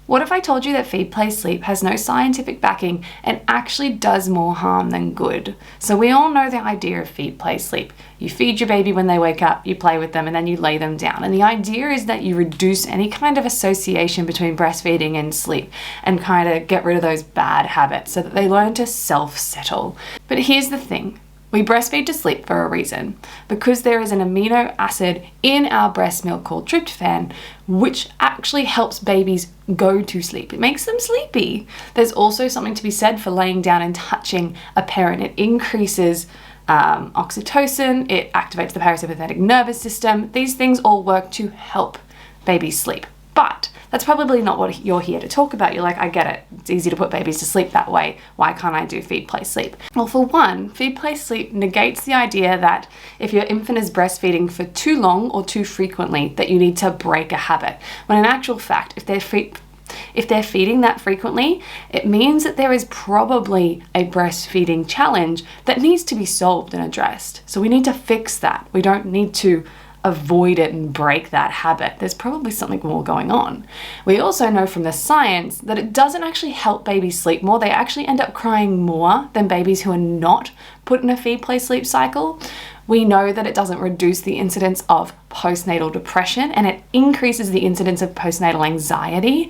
What if I told you that feed, play, sleep has no scientific backing and actually does more harm than good? So we all know the idea of feed, play, sleep. You feed your baby when they wake up, you play with them, and then you lay them down. And the idea is that you reduce any kind of association between breastfeeding and sleep and kind of get rid of those bad habits so that they learn to self-settle. But here's the thing. We breastfeed to sleep for a reason, because there is an amino acid in our breast milk called tryptophan, which actually helps babies go to sleep. It makes them sleepy. There's also something to be said for laying down and touching a parent. It increases oxytocin, it activates the parasympathetic nervous system. These things all work to help babies sleep. But that's probably not what you're here to talk about. You're like, I get it. It's easy to put babies to sleep that way. Why can't I do feed, play, sleep? Well, for one, feed, play, sleep negates the idea that if your infant is breastfeeding for too long or too frequently, that you need to break a habit. When in actual fact, if they're feeding that frequently, it means that there is probably a breastfeeding challenge that needs to be solved and addressed. So we need to fix that. We don't need to avoid it and break that habit. There's probably something more going on. We also know from the science that it doesn't actually help babies sleep more. They actually end up crying more than babies who are not put in a feed, play, sleep cycle. We know that it doesn't reduce the incidence of postnatal depression, and it increases the incidence of postnatal anxiety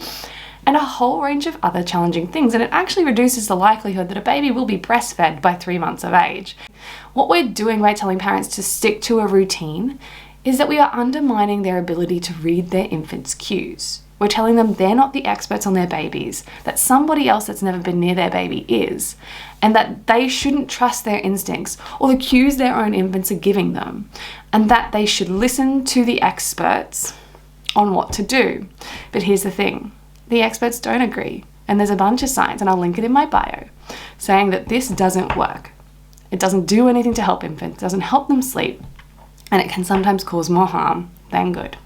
and a whole range of other challenging things. And it actually reduces the likelihood that a baby will be breastfed by 3 months of age. What we're doing by telling parents to stick to a routine is that we are undermining their ability to read their infant's cues. We're telling them they're not the experts on their babies, that somebody else that's never been near their baby is, and that they shouldn't trust their instincts or the cues their own infants are giving them, and that they should listen to the experts on what to do. But here's the thing, the experts don't agree, and there's a bunch of science, and I'll link it in my bio, saying that this doesn't work. It doesn't do anything to help infants, it doesn't help them sleep, and it can sometimes cause more harm than good.